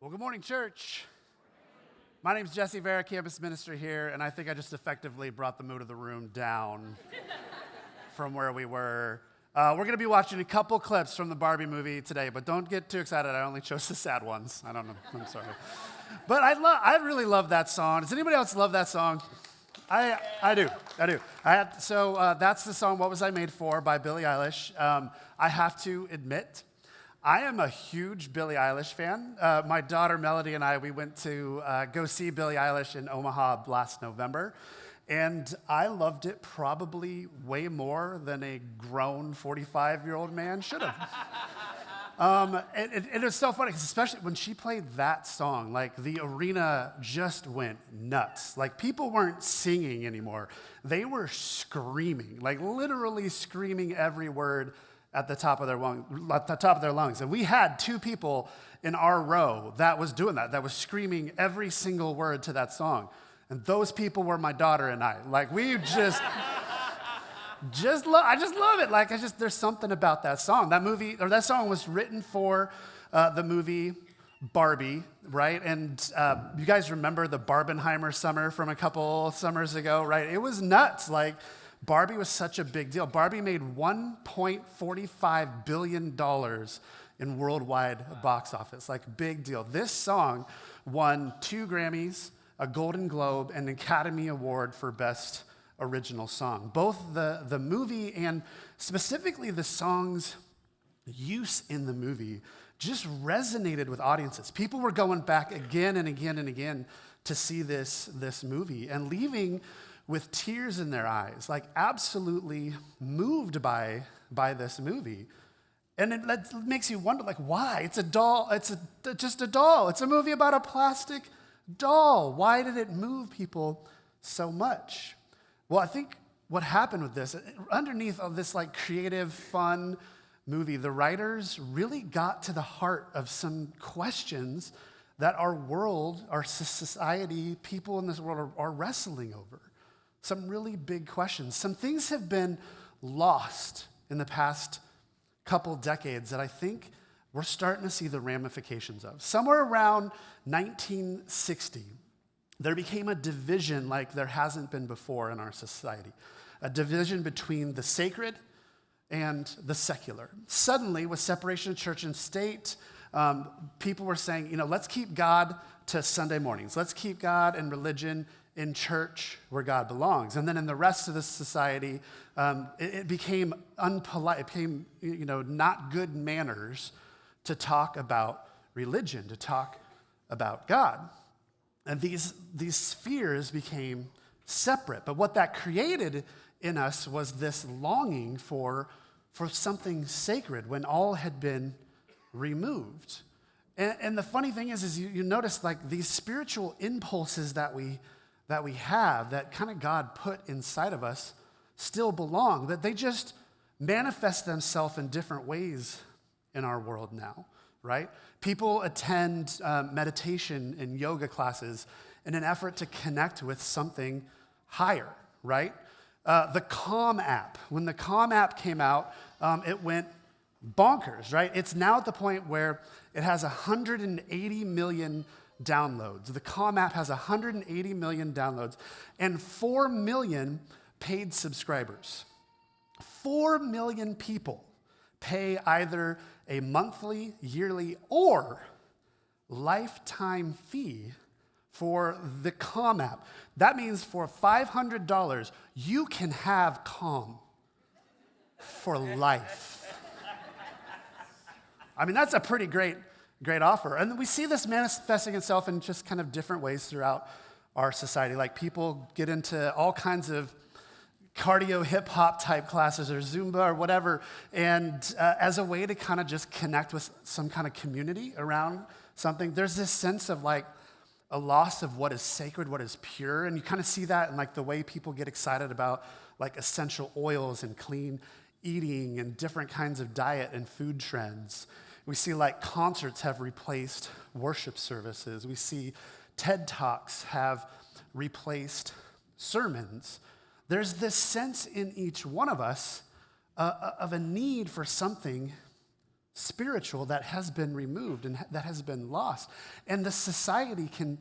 Well, good morning, church. My name's Jessy Vera, Campus Minister here, and I think I just effectively brought the mood of the room down from where we were. We're going to be watching a couple clips from the Barbie movie today, but don't get too excited. I only chose the sad ones. I don't know. I'm sorry. But I really love that song. Does anybody else love that song? I do. That's the song, What Was I Made For, by Billie Eilish. I have to admit, I am a huge Billie Eilish fan. My daughter Melody and we went to go see Billie Eilish in Omaha last November, and I loved it probably way more than a grown 45-year-old man should have. It was so funny, 'cause especially when she played that song, like the arena just went nuts. Like people weren't singing anymore. They were screaming, like literally screaming every word at the top of their lungs. And we had two people in our row that was doing that was screaming every single word to that song. And those people were my daughter and I. Like we I just love it. Like there's something about that song. That song was written for the movie Barbie, right? And you guys remember the Barbenheimer summer from a couple summers ago, right? It was nuts. Like Barbie was such a big deal. Barbie made $1.45 billion in worldwide box office, like big deal. This song won 2 Grammys, a Golden Globe, and an Academy Award for Best Original Song. Both the movie and specifically the song's use in the movie just resonated with audiences. People were going back again and again and again to see this movie and leaving with tears in their eyes, like absolutely moved by this movie. And it makes you wonder, like, why? It's a doll. It's just a doll. It's a movie about a plastic doll. Why did it move people so much? Well, I think what happened with this, underneath of this like creative, fun movie, the writers really got to the heart of some questions that our world, our society, people in this world are wrestling over. Some really big questions. Some things have been lost in the past couple decades that I think we're starting to see the ramifications of. Somewhere around 1960, there became a division like there hasn't been before in our society. A division between the sacred and the secular. Suddenly, with separation of church and state, people were saying, let's keep God to Sunday mornings. Let's keep God and religion in church where God belongs. And then in the rest of the society, it became unpolite. It became, not good manners to talk about religion, to talk about God. And these spheres became separate. But what that created in us was this longing for something sacred when all had been removed. And the funny thing is you notice like these spiritual impulses that we have, that kind of God put inside of us, still belong, but they just manifest themselves in different ways in our world now, right? People attend meditation and yoga classes in an effort to connect with something higher, right? The Calm app, when the Calm app came out, it went bonkers, right? It's now at the point where it has 180 million downloads. The Calm app has 180 million downloads and 4 million paid subscribers. 4 million people pay either a monthly, yearly, or lifetime fee for the Calm app. That means for $500, you can have Calm for life. I mean, that's a pretty great offer. And we see this manifesting itself in just kind of different ways throughout our society. Like people get into all kinds of cardio hip hop type classes or Zumba or whatever, and as a way to kind of just connect with some kind of community around something. There's this sense of like a loss of what is sacred, what is pure, and you kind of see that in like the way people get excited about like essential oils and clean eating and different kinds of diet and food trends. We see like concerts have replaced worship services. We see TED Talks have replaced sermons. There's this sense in each one of us of a need for something spiritual that has been removed and that has been lost. And the society can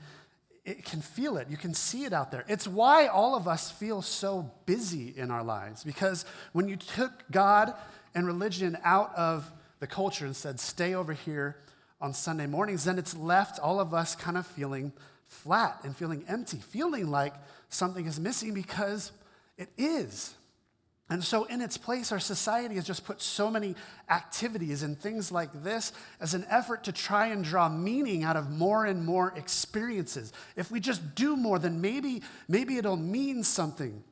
feel it. You can see it out there. It's why all of us feel so busy in our lives, because when you took God and religion out of the culture and said, stay over here on Sunday mornings, then it's left all of us kind of feeling flat and feeling empty, feeling like something is missing, because it is. And so in its place, our society has just put so many activities and things like this as an effort to try and draw meaning out of more and more experiences. If we just do more, then maybe it'll mean something.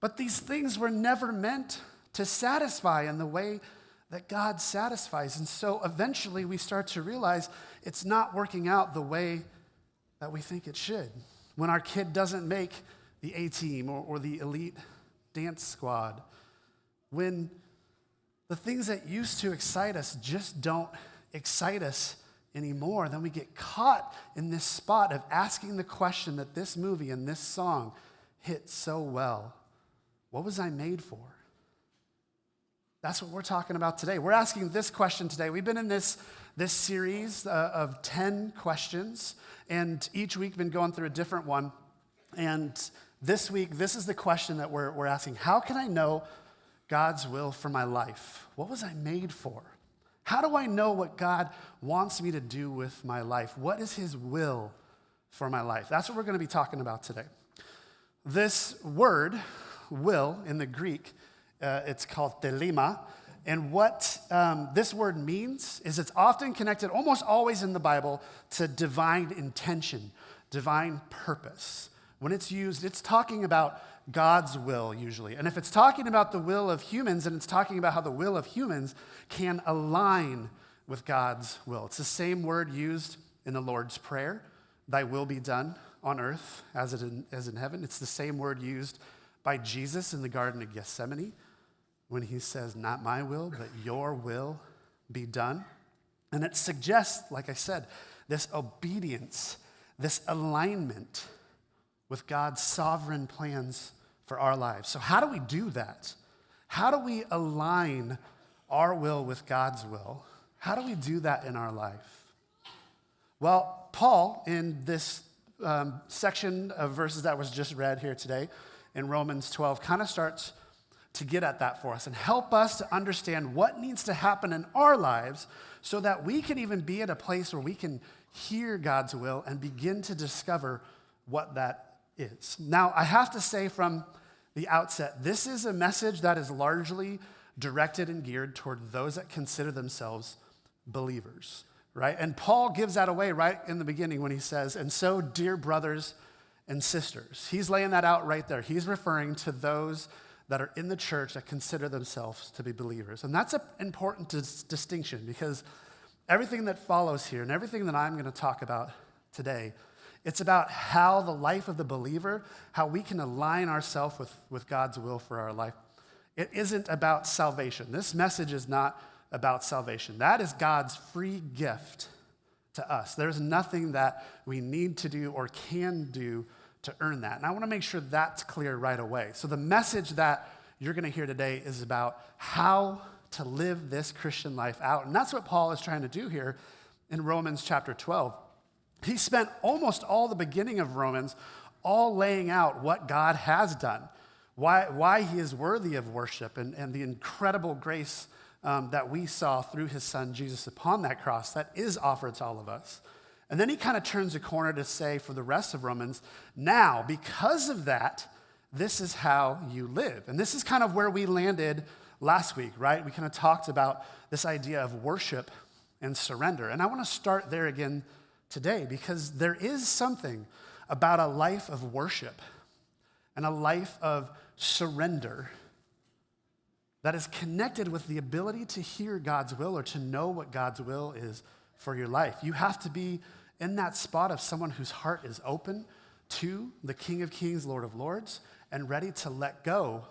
But these things were never meant to satisfy in the way that God satisfies. And so eventually we start to realize it's not working out the way that we think it should. When our kid doesn't make the A team or the elite dance squad, when the things that used to excite us just don't excite us anymore, then we get caught in this spot of asking the question that this movie and this song hit so well. What was I made for? That's what we're talking about today. We're asking this question today. We've been in this series of 10 questions, and each week been going through a different one. And this week, this is the question that we're asking. How can I know God's will for my life? What was I made for? How do I know what God wants me to do with my life? What is his will for my life? That's what we're going to be talking about today. This word, will, in the Greek, it's called telema. And what this word means is it's often connected, almost always in the Bible, to divine intention, divine purpose. When it's used, it's talking about God's will usually. And if it's talking about the will of humans, then it's talking about how the will of humans can align with God's will. It's the same word used in the Lord's Prayer, thy will be done on earth as in heaven. It's the same word used by Jesus in the Garden of Gethsemane when he says, not my will, but your will be done. And it suggests, like I said, this obedience, this alignment with God's sovereign plans for our lives. So how do we do that? How do we align our will with God's will? How do we do that in our life? Well, Paul, in this section of verses that was just read here today, in Romans 12, kind of starts to get at that for us and help us to understand what needs to happen in our lives so that we can even be at a place where we can hear God's will and begin to discover what that is. Now, I have to say from the outset, this is a message that is largely directed and geared toward those that consider themselves believers, right? And Paul gives that away right in the beginning when he says, and so, dear brothers and sisters. He's laying that out right there. He's referring to those that are in the church that consider themselves to be believers. And that's an important distinction, because everything that follows here and everything that I'm going to talk about today, it's about how the life of the believer, how we can align ourselves with God's will for our life. It isn't about salvation. This message is not about salvation. That is God's free gift to us. There's nothing that we need to do or can do to earn that. And I want to make sure that's clear right away. So the message that you're going to hear today is about how to live this Christian life out. And that's what Paul is trying to do here in Romans chapter 12. He spent almost all the beginning of Romans all laying out what God has done, why he is worthy of worship, and the incredible grace that we saw through his son Jesus upon that cross that is offered to all of us. And then he kind of turns a corner to say for the rest of Romans, now, because of that, this is how you live. And this is kind of where we landed last week, right? We kind of talked about this idea of worship and surrender. And I want to start there again today, because there is something about a life of worship and a life of surrender that is connected with the ability to hear God's will or to know what God's will is for your life. You have to be in that spot of someone whose heart is open to the King of Kings, Lord of Lords, and ready to let go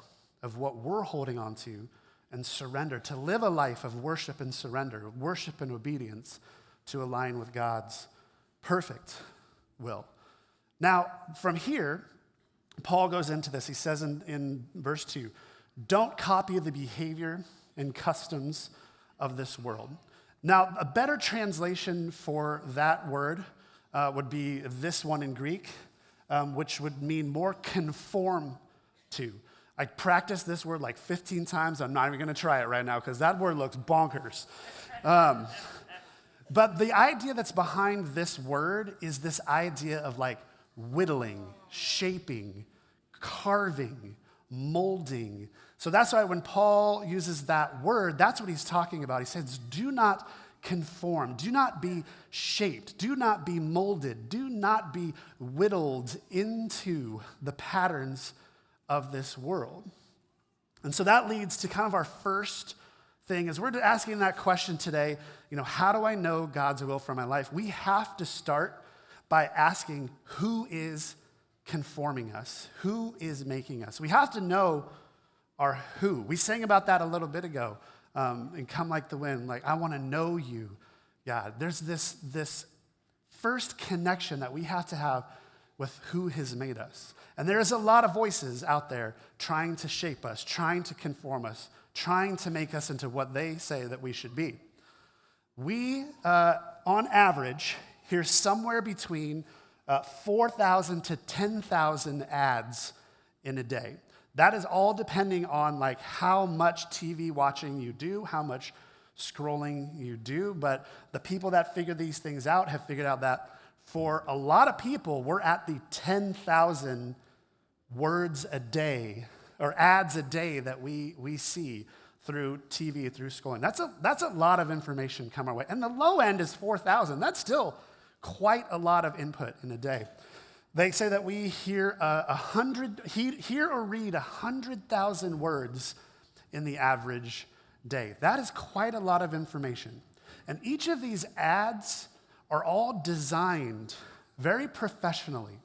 of what we're holding on to and surrender, to live a life of worship and surrender, worship and obedience to align with God's perfect will. Now, from here, Paul goes into this. He says in verse 2, don't copy the behavior and customs of this world. Now, a better translation for that word would be this one in Greek, which would mean more conform to. I practiced this word like 15 times. I'm not even going to try it right now because that word looks bonkers. But the idea that's behind this word is this idea of like whittling, shaping, carving, molding. So that's why when Paul uses that word, that's what he's talking about. He says, do not conform, do not be shaped, do not be molded, do not be whittled into the patterns of this world. And so that leads to kind of our first thing, as we're asking that question today, how do I know God's will for my life? We have to start by asking, who is conforming us? Who is making us? We have to know our who. We sang about that a little bit ago, and Come Like the Wind, like, I want to know you. Yeah, there's this first connection that we have to have with who has made us. And there's a lot of voices out there trying to shape us, trying to conform us, trying to make us into what they say that we should be. We, on average, hear somewhere between 4,000 to 10,000 ads in a day. That is all depending on like how much TV watching you do, how much scrolling you do. But the people that figure these things out have figured out that for a lot of people, we're at the 10,000 words a day or ads a day that we see through TV, through scrolling. That's a lot of information come our way. And the low end is 4,000. That's still quite a lot of input in a day. They say that we hear or read 100,000 words in the average day. That is quite a lot of information. And each of these ads are all designed very professionally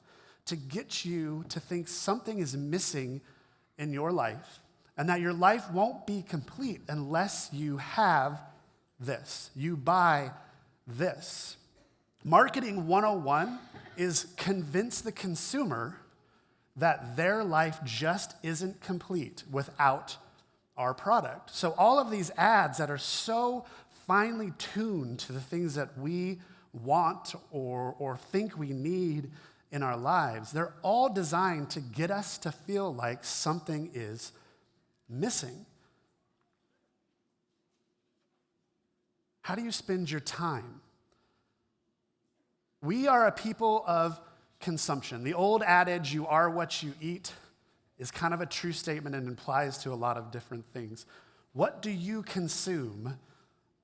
to get you to think something is missing in your life and that your life won't be complete unless you have this. You buy this. Marketing 101 is convince the consumer that their life just isn't complete without our product. So all of these ads that are so finely tuned to the things that we want or think we need in our lives, they're all designed to get us to feel like something is missing. How do you spend your time? We are a people of consumption. The old adage, you are what you eat, is kind of a true statement and implies to a lot of different things. What do you consume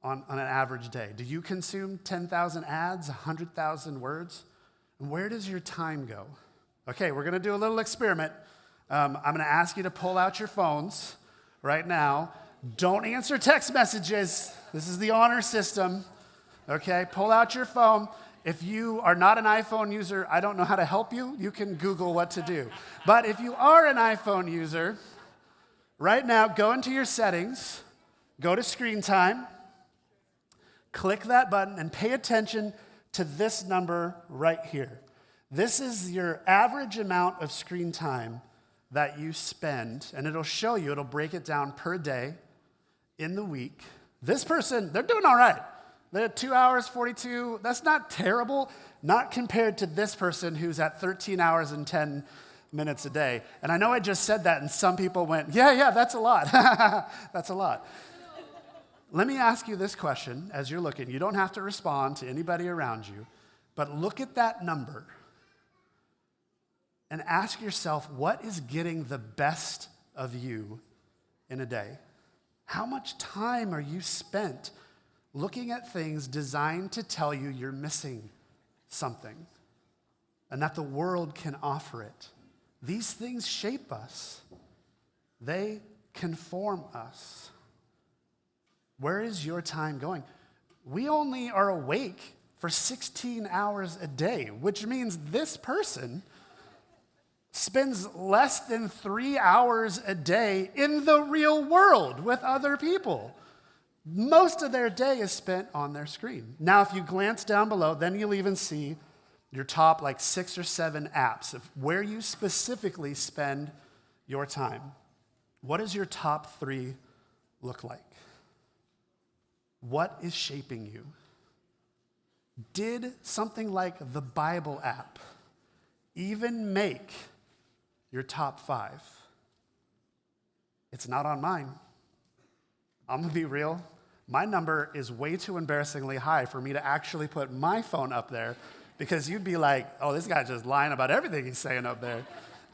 on an average day? Do you consume 10,000 ads, 100,000 words? And where does your time go? Okay, we're going to do a little experiment. I'm going to ask you to pull out your phones right now. Don't answer text messages. This is the honor system. Okay, pull out your phone. If you are not an iPhone user, I don't know how to help you. You can Google what to do. But if you are an iPhone user, right now, go into your settings, go to screen time, click that button, and pay attention to this number right here. This is your average amount of screen time that you spend, and it'll show you, it'll break it down per day in the week. This person, they're doing all right. They're at 2 hours, 42. That's not terrible, not compared to this person who's at 13 hours and 10 minutes a day. And I know I just said that, and some people went, yeah, that's a lot. That's a lot. Let me ask you this question as you're looking. You don't have to respond to anybody around you, but look at that number and ask yourself, what is getting the best of you in a day? How much time are you spent looking at things designed to tell you you're missing something and that the world can offer it? These things shape us. They conform us. Where is your time going? We only are awake for 16 hours a day, which means this person spends less than 3 hours a day in the real world with other people. Most of their day is spent on their screen. Now, if you glance down below, then you'll even see your top 6 or 7 apps of where you specifically spend your time. What does your top 3 look like? What is shaping you? Did something like the Bible app even make your top 5? It's not on mine. I'm gonna be real. My number is way too embarrassingly high for me to actually put my phone up there, because you'd be like, oh, this guy's just lying about everything he's saying up there.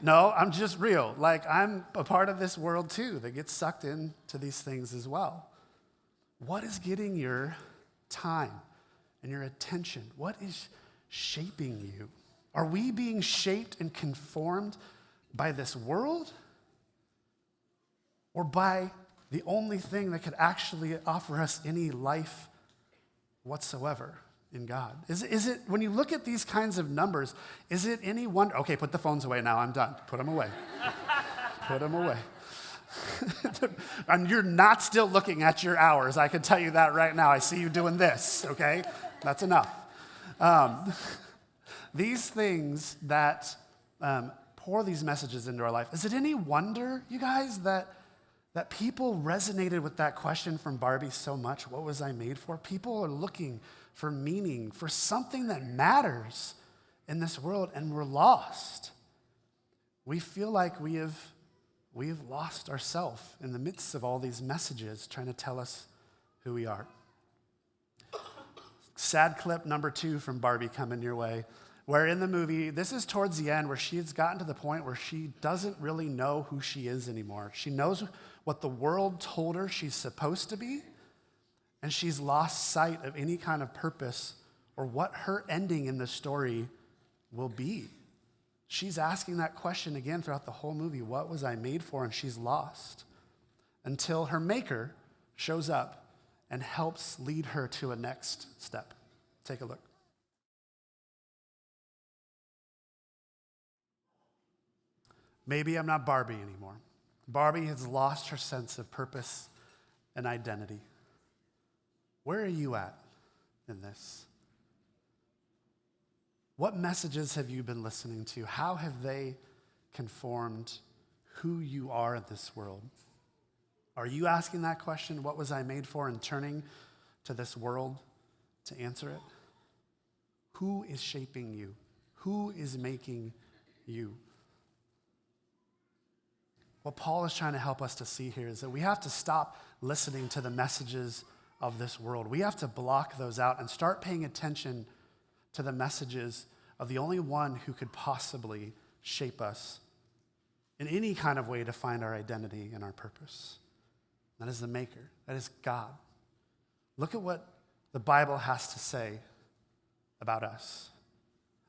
No, I'm just real. Like, I'm a part of this world too that gets sucked into these things as well. What is getting your time and your attention? What is shaping you? Are we being shaped and conformed by this world, or by the only thing that could actually offer us any life whatsoever in God? Is it, when you look at these kinds of numbers, is it any wonder? Okay, put the phones away now. I'm done. Put them away. Put them away. And you're not still looking at your hours. I can tell you that right now. I see you doing this, okay? That's enough. These things that pour these messages into our life, is it any wonder, you guys, that people resonated with that question from Barbie so much? What was I made for? People are looking for meaning, for something that matters in this world, and we're lost. We feel like we have lost ourselves in the midst of all these messages trying to tell us who we are. Sad clip number 2 from Barbie coming your way, where in the movie, this is towards the end, where she's gotten to the point where she doesn't really know who she is anymore. She knows what the world told her she's supposed to be, and she's lost sight of any kind of purpose or what her ending in the story will be. She's asking that question again throughout the whole movie. What was I made for? And she's lost until her maker shows up and helps lead her to a next step. Take a look. Maybe I'm not Barbie anymore. Barbie has lost her sense of purpose and identity. Where are you at in this? What messages have you been listening to? How have they conformed who you are in this world? Are you asking that question, what was I made for, and turning to this world to answer it? Who is shaping you? Who is making you? What Paul is trying to help us to see here is that we have to stop listening to the messages of this world. We have to block those out and start paying attention to the messages of the only one who could possibly shape us in any kind of way to find our identity and our purpose. That is the Maker. That is God. Look at what the Bible has to say about us.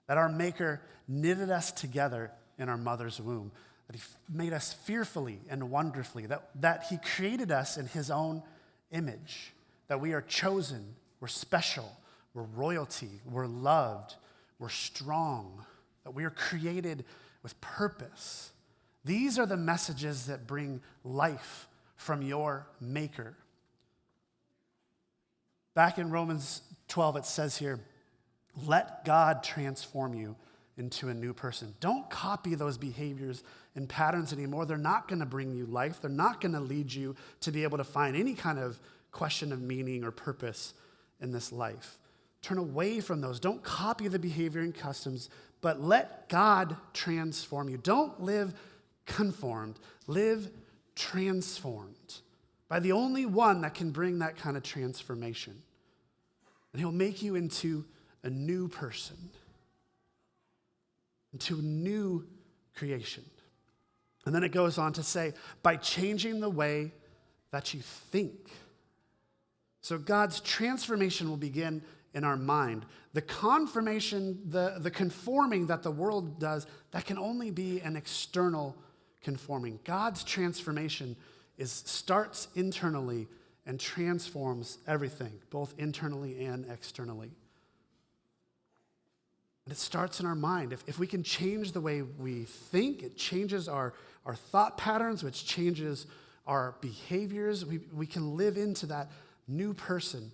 That our Maker knitted us together in our mother's womb. That he made us fearfully and wonderfully. That he created us in his own image. That we are chosen, we're special, we're royalty, we're loved, we're strong, that we are created with purpose. These are the messages that bring life from your Maker. Back in Romans 12, it says here, let God transform you into a new person. Don't copy those behaviors and patterns anymore. They're not going to bring you life. They're not going to lead you to be able to find any kind of question of meaning or purpose in this life. Turn away from those. Don't copy the behavior and customs, but let God transform you. Don't live conformed. Live transformed by the only one that can bring that kind of transformation. And he'll make you into a new person, into a new creation. And then it goes on to say, by changing the way that you think. So God's transformation will begin in our mind. The confirmation, the conforming that the world does, that can only be an external conforming. God's transformation starts internally and transforms everything, both internally and externally. And it starts in our mind. If we can change the way we think, it changes our thought patterns, which changes our behaviors. We can live into that new person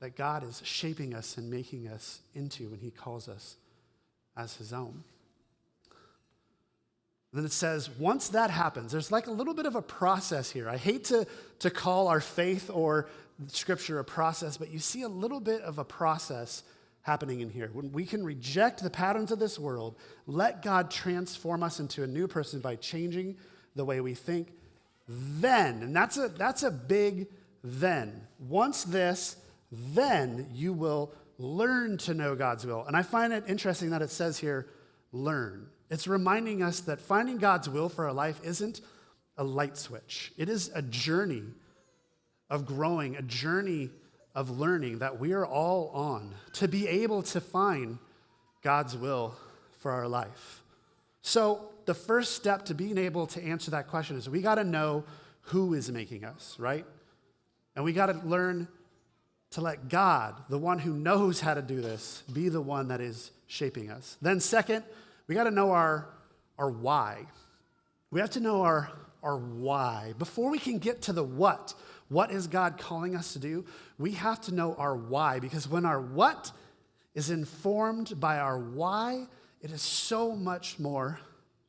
that God is shaping us and making us into when he calls us as his own. And then it says, once that happens, there's like a little bit of a process here. I hate to call our faith or Scripture a process, but you see a little bit of a process happening in here. When we can reject the patterns of this world, let God transform us into a new person by changing the way we think, then, and that's a big then. Once this, then you will learn to know God's will. And I find it interesting that it says here, learn. It's reminding us that finding God's will for our life isn't a light switch. It is a journey of growing, a journey of learning that we are all on to be able to find God's will for our life. So the first step to being able to answer that question is we got to know who is making us, right? And we got to learn to let God, the one who knows how to do this, be the one that is shaping us. Then second, we got to know our why. We have to know our why. Before we can get to the what is God calling us to do, we have to know our why, because when our what is informed by our why, it is so much more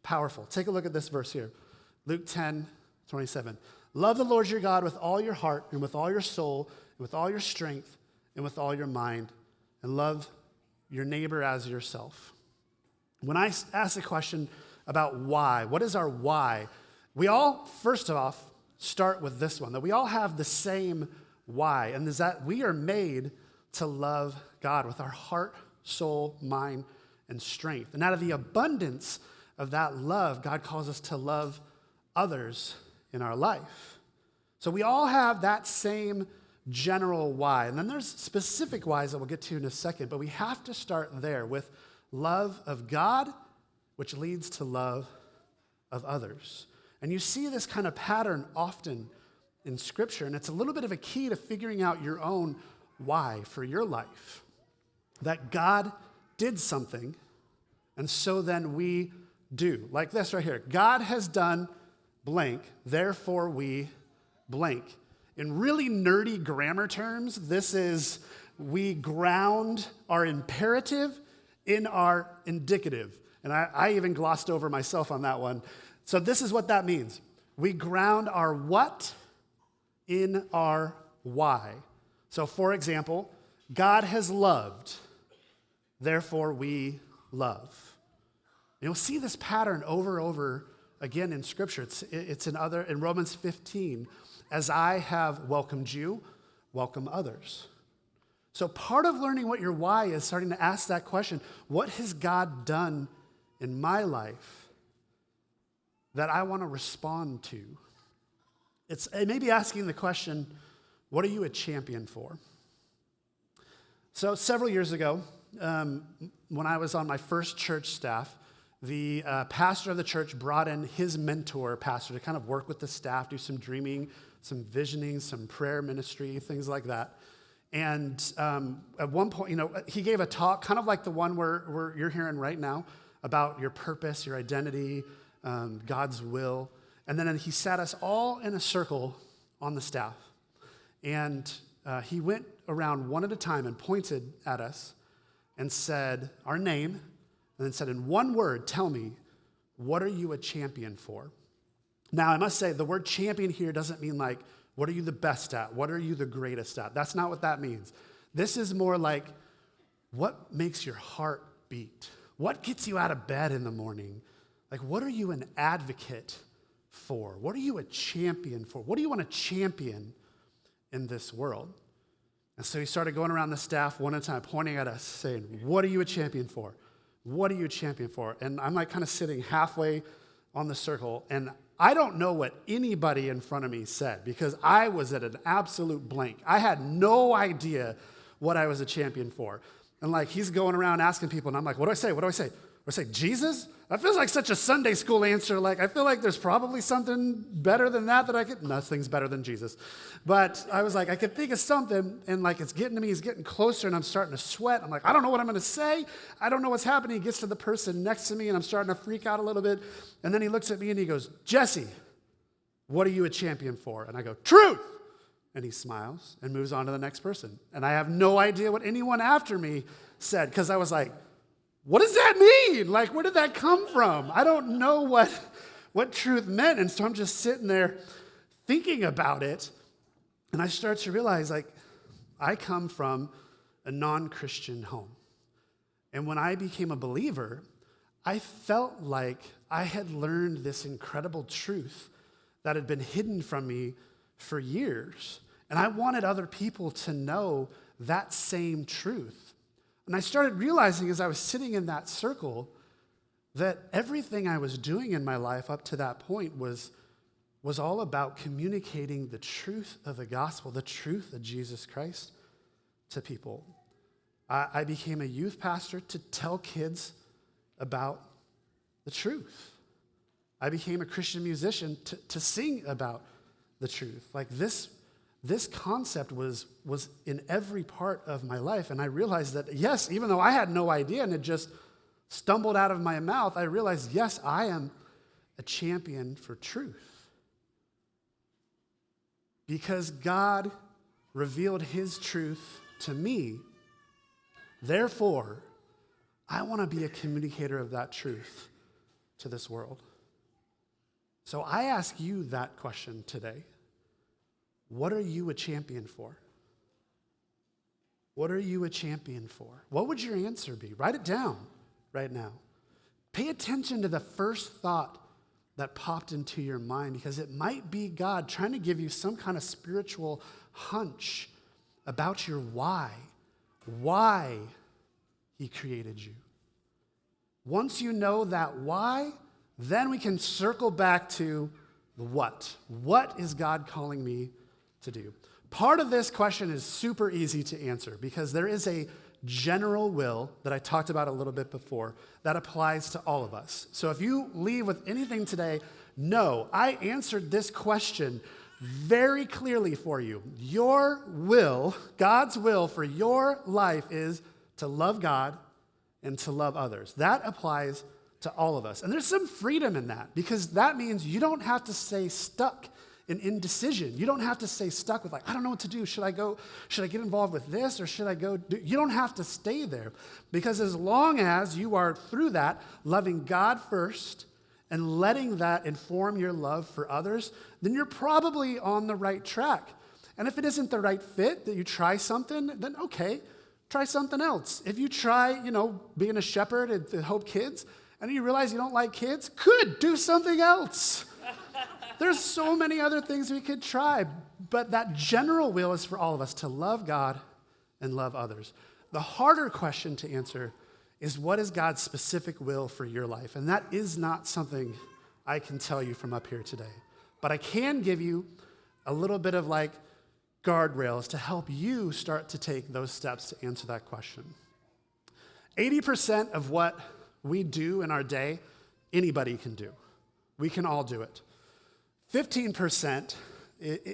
powerful. Take a look at this verse here. Luke 10:27. Love the Lord your God with all your heart and with all your soul and with all your strength and with all your mind, and love your neighbor as yourself. When I ask the question about why, what is our why? We all, first off, start with this one, that we all have the same why, and is that we are made to love God with our heart, soul, mind, and strength. And out of the abundance of that love, God calls us to love others in our life. So we all have that same general why. And then there's specific whys that we'll get to in a second, but we have to start there with love of God, which leads to love of others. And you see this kind of pattern often in Scripture, and it's a little bit of a key to figuring out your own why for your life. That God did something, and so then we do. Like this right here. God has done blank, therefore we blank. In really nerdy grammar terms, this is we ground our imperative in our indicative. And I even glossed over myself on that one. So this is what that means. We ground our what in our why. So for example, God has loved, therefore we love. You'll see this pattern over and over again in Scripture. It's in Romans 15, as I have welcomed you, welcome others. So part of learning what your why is starting to ask that question, what has God done in my life that I want to respond to? It may be asking the question, what are you a champion for? So several years ago, when I was on my first church staff, the pastor of the church brought in his mentor pastor to kind of work with the staff, do some dreaming, some visioning, some prayer ministry, things like that. And at one point, he gave a talk kind of like the one where you're hearing right now about your purpose, your identity, God's will. And then he sat us all in a circle on the staff. And he went around one at a time and pointed at us and said our name, and then said, in one word, tell me, what are you a champion for? Now, I must say, the word champion here doesn't mean like, what are you the best at? What are you the greatest at? That's not what that means. This is more like, what makes your heart beat? What gets you out of bed in the morning? Like, what are you an advocate for? What are you a champion for? What do you want to champion in this world? And so he started going around the staff one at a time, pointing at us, saying, what are you a champion for? What are you a champion for? And I'm like kind of sitting halfway on the circle, and I don't know what anybody in front of me said because I was at an absolute blank. I had no idea what I was a champion for. And like he's going around asking people, and I'm like, what do I say? What do I say? Or say, Jesus? That feels like such a Sunday school answer. Like, I feel like there's probably something better than that I could. Nothing's better than Jesus. But I was like, I could think of something, and like it's getting to me, it's getting closer, and I'm starting to sweat. I'm like, I don't know what I'm going to say. I don't know what's happening. He gets to the person next to me, and I'm starting to freak out a little bit. And then he looks at me, and he goes, Jesse, what are you a champion for? And I go, truth. And he smiles and moves on to the next person. And I have no idea what anyone after me said, because I was like, what does that mean? Like, where did that come from? I don't know what truth meant. And so I'm just sitting there thinking about it. And I started to realize, like, I come from a non-Christian home. And when I became a believer, I felt like I had learned this incredible truth that had been hidden from me for years. And I wanted other people to know that same truth. And I started realizing as I was sitting in that circle that everything I was doing in my life up to that point was all about communicating the truth of the gospel, the truth of Jesus Christ to people. I became a youth pastor to tell kids about the truth. I became a Christian musician to sing about the truth. Like this concept was in every part of my life. And I realized that, yes, even though I had no idea and it just stumbled out of my mouth, I realized, yes, I am a champion for truth. Because God revealed his truth to me, therefore, I want to be a communicator of that truth to this world. So I ask you that question today. What are you a champion for? What are you a champion for? What would your answer be? Write it down right now. Pay attention to the first thought that popped into your mind, because it might be God trying to give you some kind of spiritual hunch about your why he created you. Once you know that why, then we can circle back to the what. What is God calling me to do? Part of this question is super easy to answer because there is a general will that I talked about a little bit before that applies to all of us. So if you leave with anything today, no, I answered this question very clearly for you. Your will, God's will for your life is to love God and to love others. That applies to all of us. And there's some freedom in that because that means you don't have to stay stuck in indecision. You don't have to stay stuck with I don't know what to do. Should I get involved with this or should I go? You don't have to stay there because as long as you are through that, loving God first and letting that inform your love for others, then you're probably on the right track. And if it isn't the right fit, that you try something, then okay, try something else. If you try, being a shepherd at Hope Kids, and you realize you don't like kids, good, do something else. There's so many other things we could try, but that general will is for all of us to love God and love others. The harder question to answer is what is God's specific will for your life? And that is not something I can tell you from up here today. But I can give you a little bit of guardrails to help you start to take those steps to answer that question. 80% of what we do in our day, anybody can do. We can all do it. 15%,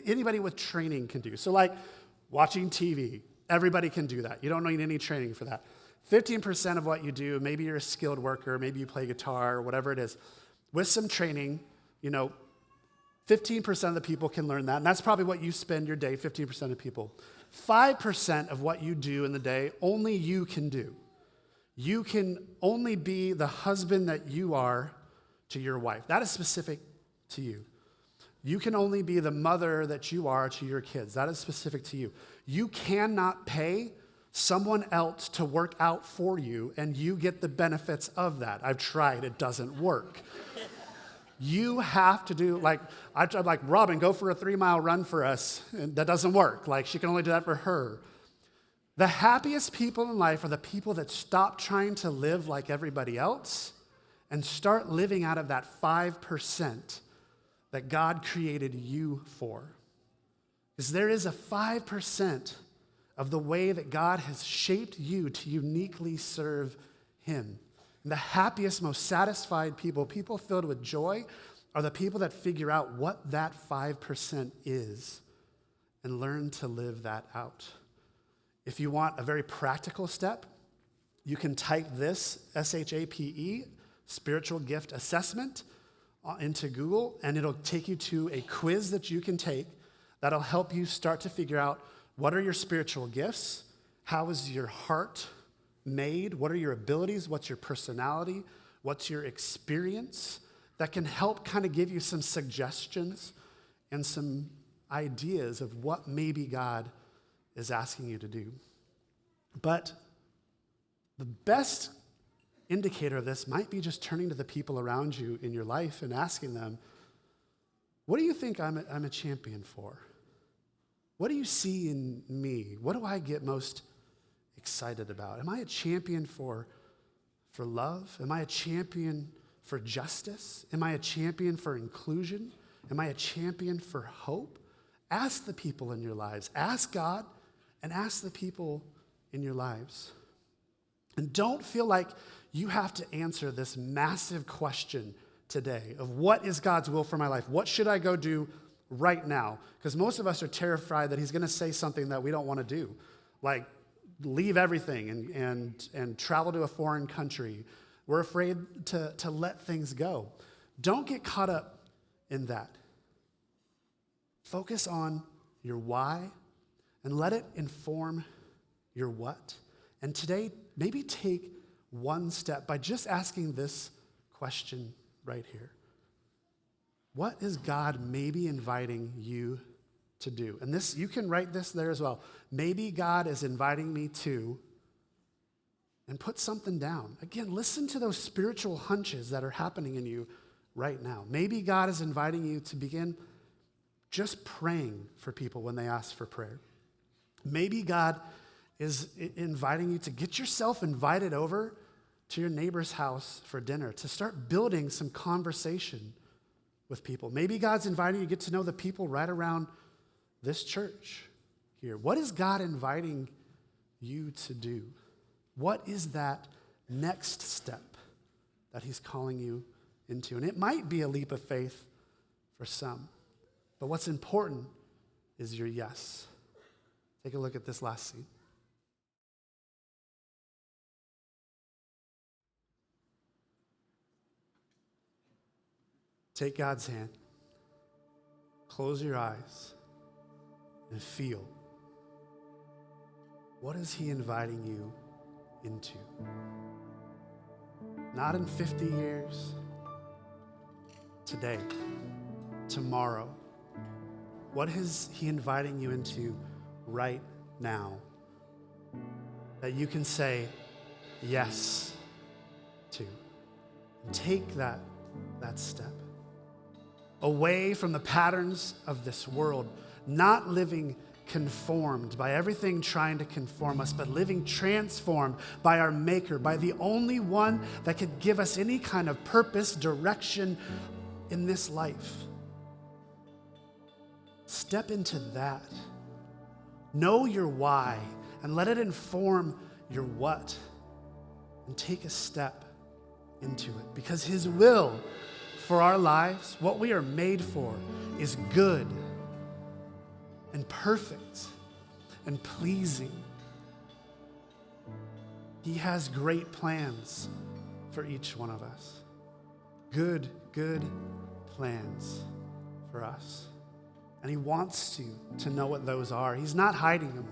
anybody with training can do. So watching TV, everybody can do that. You don't need any training for that. 15% of what you do, maybe you're a skilled worker, maybe you play guitar, or whatever it is. With some training, 15% of the people can learn that, and that's probably what you spend your day, 15% of people. 5% of what you do in the day, only you can do. You can only be the husband that you are to your wife. That is specific to you. You can only be the mother that you are to your kids. That is specific to you. You cannot pay someone else to work out for you, and you get the benefits of that. I've tried. It doesn't work. You have to do, I tried, Robin, go for a 3-mile run for us. And that doesn't work. She can only do that for her. The happiest people in life are the people that stop trying to live like everybody else and start living out of that 5% that God created you for. Because there is a 5% of the way that God has shaped you to uniquely serve him. And the happiest, most satisfied people filled with joy, are the people that figure out what that 5% is and learn to live that out. If you want a very practical step, you can type this, SHAPE, Spiritual Gift Assessment, into Google, and it'll take you to a quiz that you can take that'll help you start to figure out what are your spiritual gifts, how is your heart made, what are your abilities, what's your personality, what's your experience, that can help kind of give you some suggestions and some ideas of what maybe God is asking you to do. But the best indicator of this might be just turning to the people around you in your life and asking them, what do you think I'm a champion for? What do you see in me? What do I get most excited about? Am I a champion for love? Am I a champion for justice? Am I a champion for inclusion? Am I a champion for hope? Ask the people in your lives. Ask God and ask the people in your lives. And don't feel like you have to answer this massive question today of what is God's will for my life? What should I go do right now? Because most of us are terrified that he's going to say something that we don't want to do, like leave everything and travel to a foreign country. We're afraid to let things go. Don't get caught up in that. Focus on your why and let it inform your what. And today, maybe take one step by just asking this question right here. What is God maybe inviting you to do? And this, you can write this there as well. Maybe God is inviting me to, and put something down. Again, listen to those spiritual hunches that are happening in you right now. Maybe God is inviting you to begin just praying for people when they ask for prayer. Maybe God is inviting you to get yourself invited over to your neighbor's house for dinner, to start building some conversation with people. Maybe God's inviting you to get to know the people right around this church here. What is God inviting you to do? What is that next step that he's calling you into? And it might be a leap of faith for some, but what's important is your yes. Take a look at this last scene. Take God's hand, close your eyes, and feel. What is he inviting you into? Not in 50 years, today, tomorrow. What is he inviting you into right now that you can say yes to? Take that step. Away from the patterns of this world, not living conformed by everything trying to conform us, but living transformed by our Maker, by the only one that could give us any kind of purpose, direction in this life. Step into that. Know your why and let it inform your what. And take a step into it, because his will for our lives, what we are made for, is good and perfect and pleasing. He has great plans for each one of us. Good plans for us. And he wants to know what those are. He's not hiding them.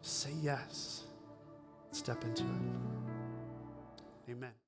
Say yes. Step into it. Amen.